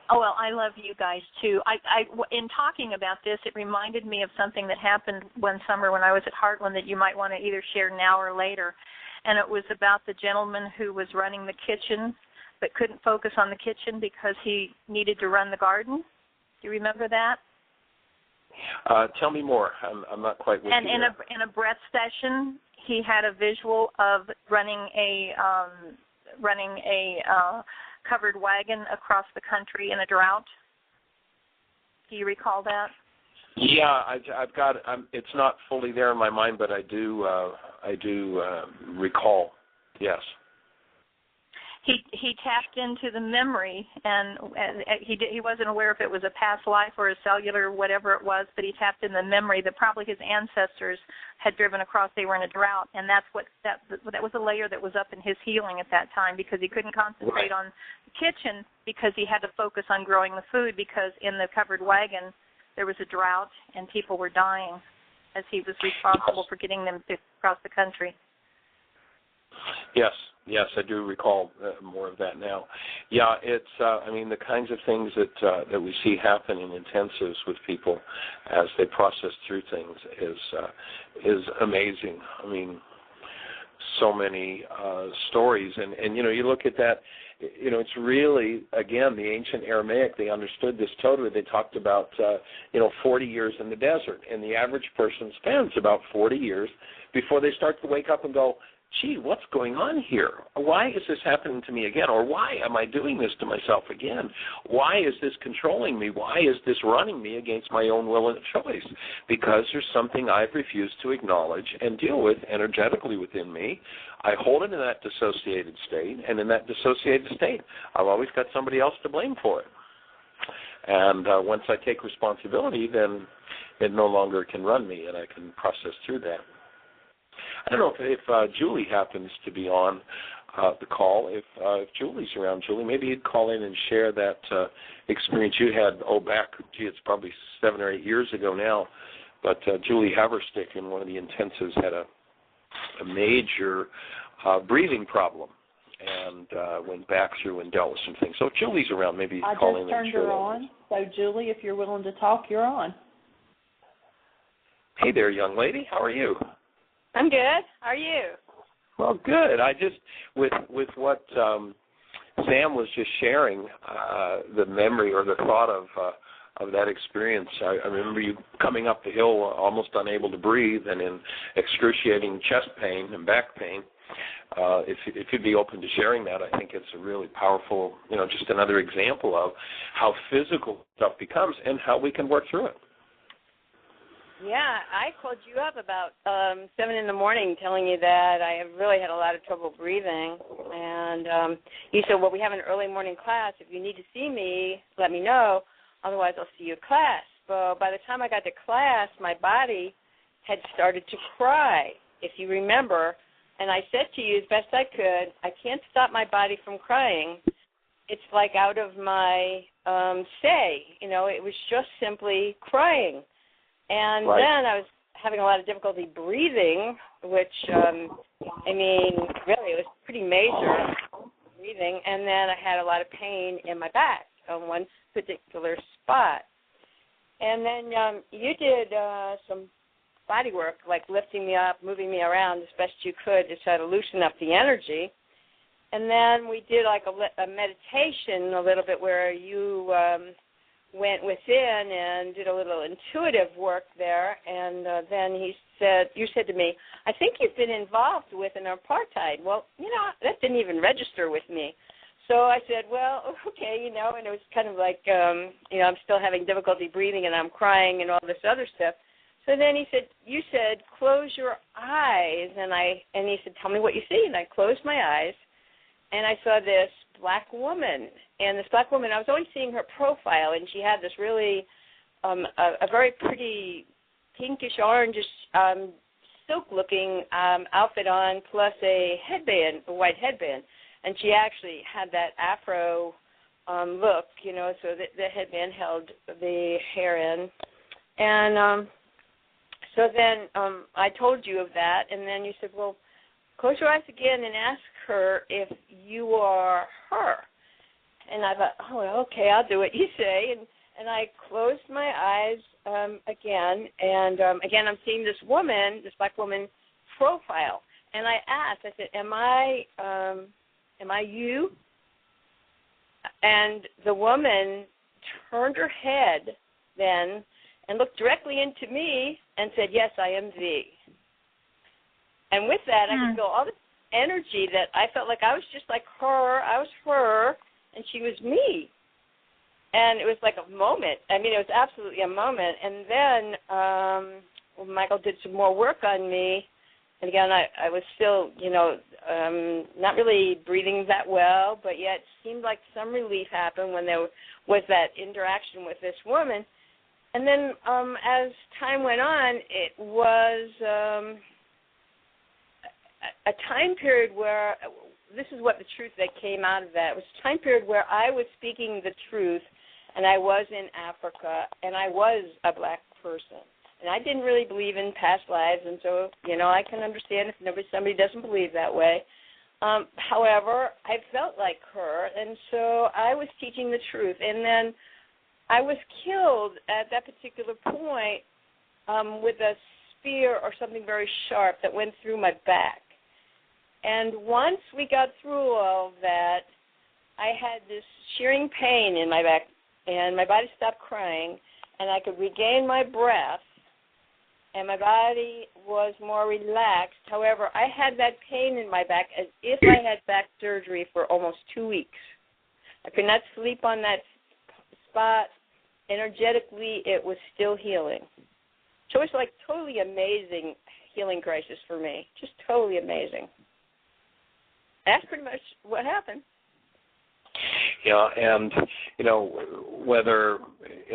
Oh, well, I love you guys, too. In talking about this, it reminded me of something that happened one summer when I was at Heartland that you might want to either share now or later. And it was about the gentleman who was running the kitchen but couldn't focus on the kitchen because he needed to run the garden. Do you remember that? Tell me more. I'm not quite with you. And in a breath session, he had a visual of running a covered wagon across the country in a drought. Do you recall that? Yeah, I've got. It's not fully there in my mind, but I do recall. Yes. He tapped into the memory, and he wasn't aware if it was a past life or a cellular, whatever it was, but he tapped in the memory that probably his ancestors had driven across. They were in a drought, and that was a layer that was up in his healing at that time, because he couldn't concentrate on the kitchen because he had to focus on growing the food, because in the covered wagon there was a drought and people were dying as he was responsible for getting them across the country. Yes, I do recall more of that now. Yeah, it's the kinds of things that we see happen in intensives with people as they process through things is amazing. I mean, so many stories, and you look at that. It's really, again, the ancient Aramaic, they understood this totally. They talked about 40 years in the desert, and the average person spends about 40 years before they start to wake up and go, gee, what's going on here? Why is this happening to me again? Or why am I doing this to myself again? Why is this controlling me? Why is this running me against my own will and choice? Because there's something I've refused to acknowledge and deal with energetically within me. I hold it in that dissociated state, and in that dissociated state, I've always got somebody else to blame for it. And once I take responsibility, then it no longer can run me, and I can process through that. I don't know if Julie happens to be on the call. If Julie's around, Julie, maybe you'd call in and share that experience you had, it's probably 7 or 8 years ago now. But Julie Haverstick in one of the intensives had a major breathing problem and went back through and dealt with some things. So if Julie's around, maybe you'd call in and share that. I just turned her on. So, Julie, if you're willing to talk, you're on. Hey there, young lady. How are you? I'm good. How are you? Well, good. I just, with what Sam was just sharing, the memory or the thought of that experience, I remember you coming up the hill almost unable to breathe and in excruciating chest pain and back pain. If you'd be open to sharing that, I think it's a really powerful, just another example of how physical stuff becomes and how we can work through it. Yeah, I called you up about 7 in the morning telling you that I have really had a lot of trouble breathing. And you said, well, we have an early morning class. If you need to see me, let me know. Otherwise, I'll see you at class. But by the time I got to class, my body had started to cry, if you remember. And I said to you as best I could, I can't stop my body from crying. It's like out of my say. It was just simply crying. And right. Then I was having a lot of difficulty breathing, which, really, it was pretty major breathing. And then I had a lot of pain in my back on one particular spot. And then you did some body work, like lifting me up, moving me around as best you could to try to loosen up the energy. And then we did like a meditation a little bit where you went within and did a little intuitive work there. And then you said to me, I think you've been involved with an apartheid. Well, that didn't even register with me. So I said, well, okay, and it was kind of like, I'm still having difficulty breathing and I'm crying and all this other stuff. So then you said, close your eyes. And he said, tell me what you see. And I closed my eyes, and I saw this black woman. And this black woman, I was always seeing her profile, and she had this really, a very pretty pinkish, orangish, silk-looking outfit on, plus a headband, a white headband. And she actually had that afro look, so the headband held the hair in. And so then I told you of that, and then you said, well, close your eyes again and ask her if you are her. And I thought, oh, okay, I'll do what you say. And I closed my eyes again, and again I'm seeing this woman, this black woman profile. And I asked, I said, am I you? And the woman turned her head then and looked directly into me and said, yes, I am thee. And with that, I could feel all this energy that I felt like I was just like her, I was her, and she was me. And it was like a moment. I mean, it was absolutely a moment. And then Michael did some more work on me. And again, I was still, not really breathing that well, but yet seemed like some relief happened when there was that interaction with this woman. And then as time went on, it was a time period where, this is what the truth that came out of that, it was a time period where I was speaking the truth, and I was in Africa, and I was a black person. And I didn't really believe in past lives, and so, I can understand if somebody doesn't believe that way. However, I felt like her, and so I was teaching the truth. And then I was killed at that particular point with a spear or something very sharp that went through my back. And once we got through all of that, I had this shearing pain in my back, and my body stopped crying, and I could regain my breath, and my body was more relaxed. However, I had that pain in my back as if I had back surgery for almost 2 weeks. I could not sleep on that spot. Energetically, it was still healing. So it's like totally amazing healing crisis for me, just totally amazing. That's pretty much what happened. Yeah, and, whether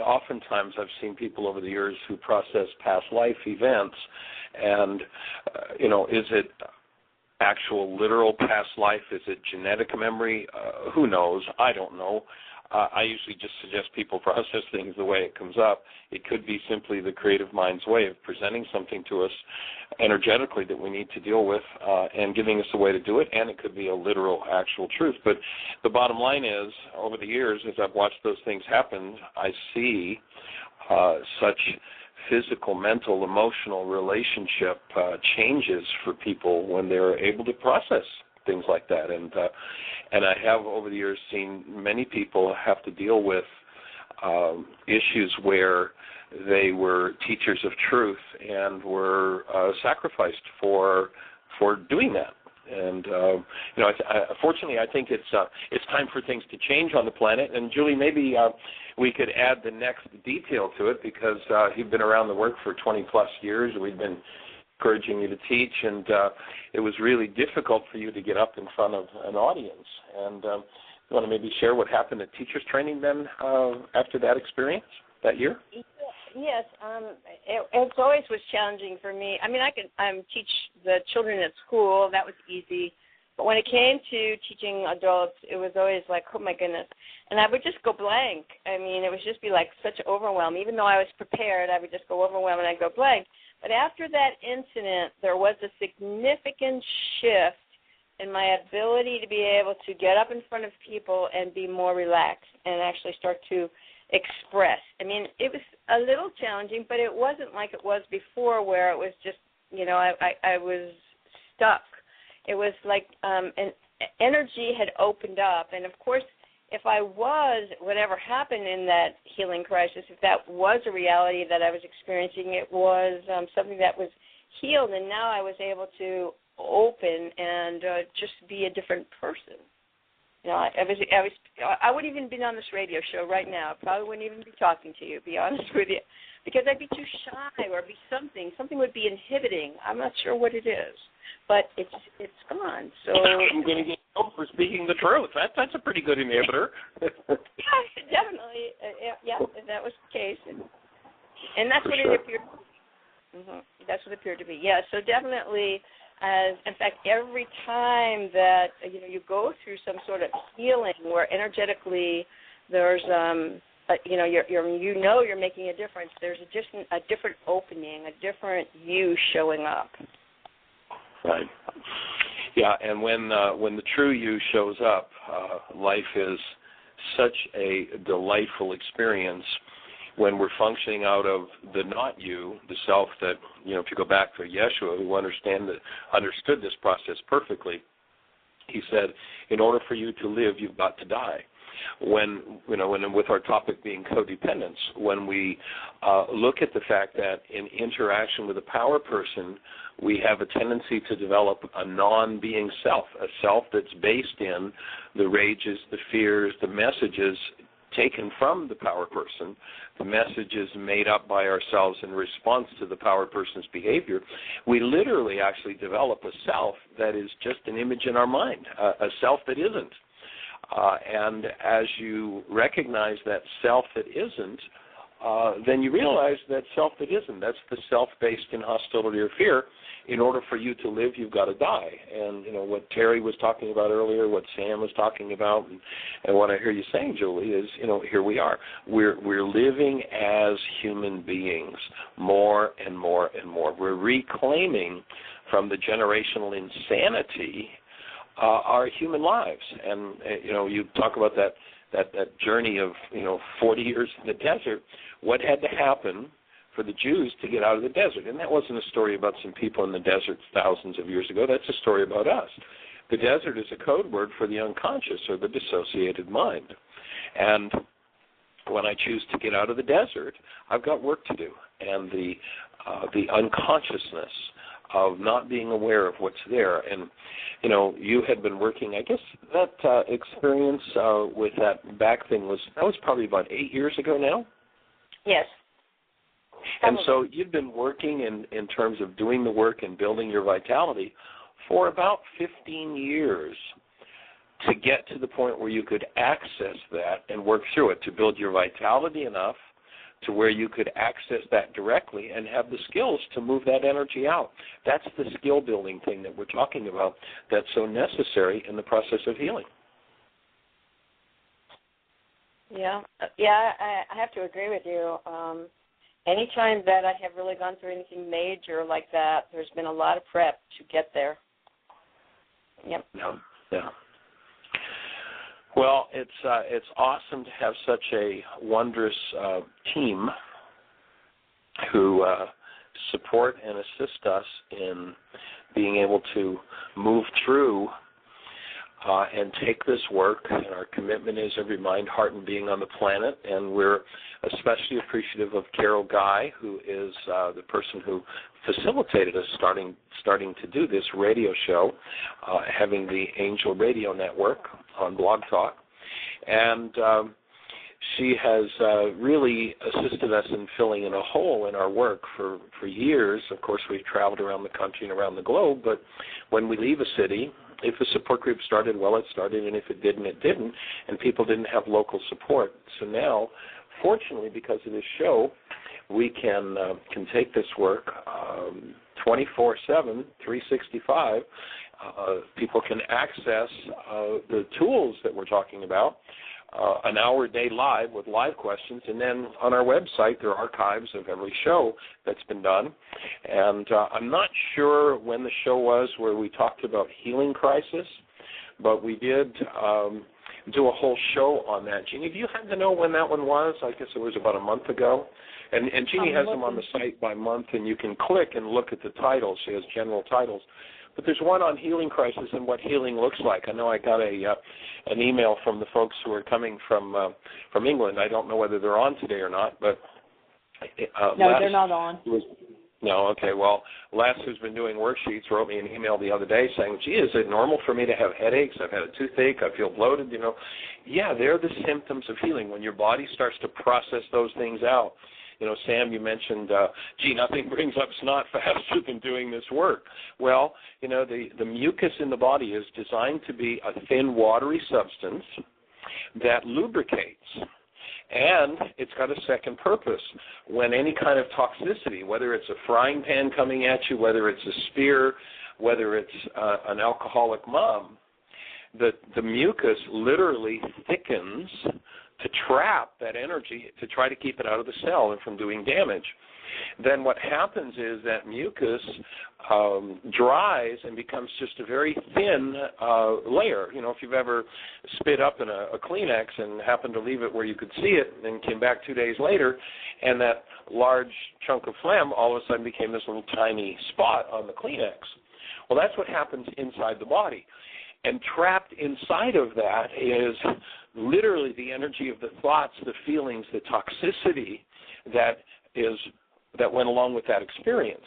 oftentimes I've seen people over the years who process past life events and, is it actual literal past life? Is it genetic memory? Who knows? I don't know. I usually just suggest people process things the way it comes up. It could be simply the creative mind's way of presenting something to us energetically that we need to deal with and giving us a way to do it, and it could be a literal, actual truth. But the bottom line is, over the years, as I've watched those things happen, I see such physical, mental, emotional relationship changes for people when they're able to process things like that. And I have over the years seen many people have to deal with issues where they were teachers of truth and were sacrificed for doing that. And fortunately, I think it's time for things to change on the planet. And Julie, maybe we could add the next detail to it, because you've been around the work for 20 plus years. We've been encouraging you to teach, and it was really difficult for you to get up in front of an audience. And you want to maybe share what happened at teachers training then after that experience that year? Yes, it always was challenging for me. I mean, I could teach the children at school. That was easy. But when it came to teaching adults, it was always like, oh, my goodness. And I would just go blank. I mean, it would just be like such overwhelm. Even though I was prepared, I would just go overwhelmed and I'd go blank. But after that incident, there was a significant shift in my ability to be able to get up in front of people and be more relaxed and actually start to express. I mean, it was a little challenging, but it wasn't like it was before, where it was just, I was stuck. It was like an energy had opened up. And, of course, if I was, whatever happened in that healing crisis, if that was a reality that I was experiencing, it was something that was healed, and now I was able to open and just be a different person. I wouldn't even be on this radio show right now. I probably wouldn't even be talking to you, to be honest with you, because I'd be too shy, or be something. Something would be inhibiting. I'm not sure what it is, but it's gone. So I'm going to get killed for speaking the truth. That's a pretty good inhibitor. Yeah, definitely. Yeah, if that was the case, and that's what it appeared. That's what it appeared to be. Yeah. So definitely. In fact, every time that you go through some sort of healing where energetically there's you're making a difference, there's a different opening, a different you showing up. Right. Yeah, and when the true you shows up, life is such a delightful experience. When we're functioning out of the not you, the self that, if you go back to Yeshua, who understood this process perfectly, he said, in order for you to live, you've got to die. When with our topic being codependence, when we look at the fact that in interaction with a power person, we have a tendency to develop a non-being self, a self that's based in the rages, the fears, the messages taken from the power person, the messages made up by ourselves in response to the power person's behavior. We literally actually develop a self that is just an image in our mind, a self that isn't. And as you recognize that self that isn't, then you realize that self that isn't. That's the self based in hostility or fear. In order for you to live, you've got to die. And, what Terry was talking about earlier, what Sam was talking about, and what I hear you saying, Julie, is, here we are. We're living as human beings more and more and more. We're reclaiming from the generational insanity our human lives. And, you talk about that journey of, 40 years in the desert. What had to happen for the Jews to get out of the desert? And that wasn't a story about some people in the desert thousands of years ago. That's a story about us. The desert is a code word for the unconscious or the dissociated mind. And when I choose to get out of the desert, I've got work to do. And the unconsciousness of not being aware of what's there. And, you had been working, I guess that experience with that back thing was probably about 8 years ago now? Yes. And so you've been working in terms of doing the work and building your vitality for about 15 years to get to the point where you could access that and work through it, to build your vitality enough to where you could access that directly and have the skills to move that energy out. That's the skill building thing that we're talking about that's so necessary in the process of healing. Yeah, I have to agree with you. Anytime that I have really gone through anything major like that, there's been a lot of prep to get there. Yep. Yeah. Well, it's awesome to have such a wondrous team who support and assist us in being able to move through and take this work. And our commitment is every mind, heart, and being on the planet. And we're especially appreciative of Carol Guy, who is the person who facilitated us starting to do this radio show, having the Angel Radio Network on Blog Talk. And she has really assisted us in filling in a hole in our work for years. Of course, we've traveled around the country and around the globe, but when we leave a city, if a support group started, well, it started, and if it didn't, it didn't, and people didn't have local support. So now, fortunately, because of this show, we can take this work 24/7, 365. People can access the tools that we're talking about, an hour a day live with live questions, and then on our website there are archives of every show that's been done. And I'm not sure when the show was where we talked about healing crisis, but we did do a whole show on that. Jeanie, do you happen to know when that one was? I guess it was about a month ago. And Jeanie has them on the site by month, and you can click and look at the titles. She has general titles. But there's one on healing crisis and what healing looks like. I know I got an email from the folks who are coming from England. I don't know whether they're on today or not, but no, they're not on. No, okay. Well, Les, who's been doing worksheets, wrote me an email the other day saying, "Gee, is it normal for me to have headaches? I've had a toothache. I feel bloated." Yeah, they're the symptoms of healing when your body starts to process those things out. Sam, you mentioned, gee, nothing brings up snot faster than doing this work. Well, the mucus in the body is designed to be a thin, watery substance that lubricates. And it's got a second purpose. When any kind of toxicity, whether it's a frying pan coming at you, whether it's a spear, whether it's an alcoholic mom, the mucus literally thickens to trap that energy to try to keep it out of the cell and from doing damage. Then what happens is that mucus dries and becomes just a very thin layer. If you've ever spit up in a Kleenex and happened to leave it where you could see it and then came back 2 days later, and that large chunk of phlegm all of a sudden became this little tiny spot on the Kleenex. Well, that's what happens inside the body. And trapped inside of that is literally the energy of the thoughts, the feelings, the toxicity that went along with that experience.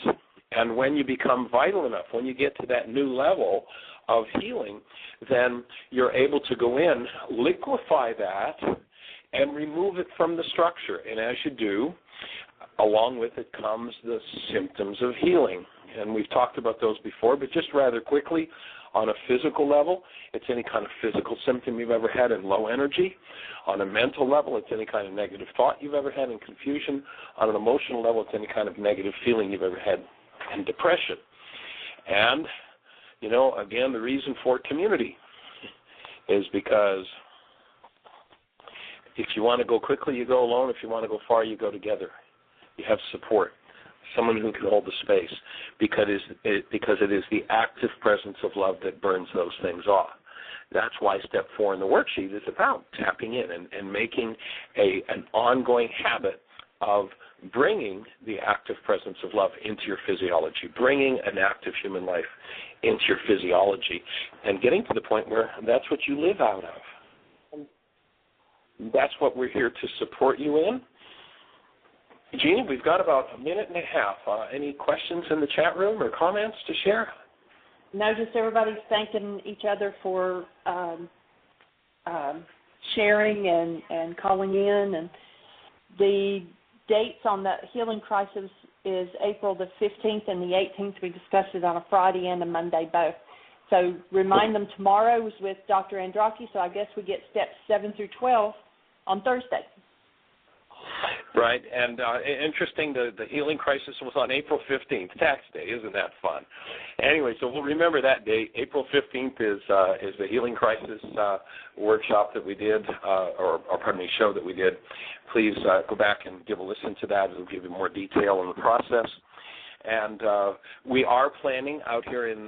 And when you become vital enough, when you get to that new level of healing, then you're able to go in, liquefy that, and remove it from the structure. And as you do, along with it comes the symptoms of healing. And we've talked about those before, but just rather quickly, on a physical level, it's any kind of physical symptom you've ever had in low energy. On a mental level, it's any kind of negative thought you've ever had in confusion. On an emotional level, it's any kind of negative feeling you've ever had in depression. And, again, the reason for community is because if you want to go quickly, you go alone. If you want to go far, you go together. You have support. Someone who can hold the space, because it is the active presence of love that burns those things off. That's why step 4 in the worksheet is about tapping in and making an ongoing habit of bringing the active presence of love into your physiology, bringing an active human life into your physiology, and getting to the point where that's what you live out of. That's what we're here to support you in. Jeanie, we've got about a minute and a half. Any questions in the chat room or comments to share? No, just everybody's thanking each other for sharing and calling in. And the dates on the healing crisis is April the 15th and the 18th. We discussed it on a Friday and a Monday both. So remind them tomorrow is with Dr. Andraki, so I guess we get steps 7 through 12 on Thursday. Right, and interesting, the healing crisis was on April 15th, tax day. Isn't that fun? Anyway, so we'll remember that date. April 15th is the healing crisis workshop that we did, show that we did. Please go back and give a listen to that. It'll give you more detail on the process. And we are planning out here in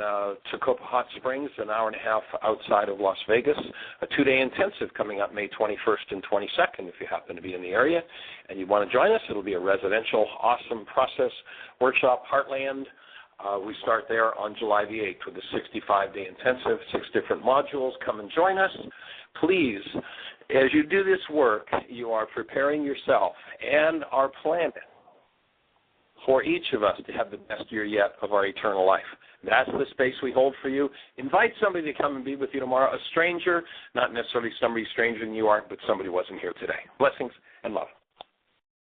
Tacoma Hot Springs, an hour and a half outside of Las Vegas, a 2-day intensive coming up May 21st and 22nd if you happen to be in the area and you want to join us. It'll be a residential, awesome process workshop, Heartland. We start there on July the 8th with a 65-day intensive, 6 different modules. Come and join us. Please, as you do this work, you are preparing yourself and our planet for each of us to have the best year yet of our eternal life. That's the space we hold for you. Invite somebody to come and be with you tomorrow, a stranger, not necessarily somebody stranger than you are, but somebody who wasn't here today. Blessings and love.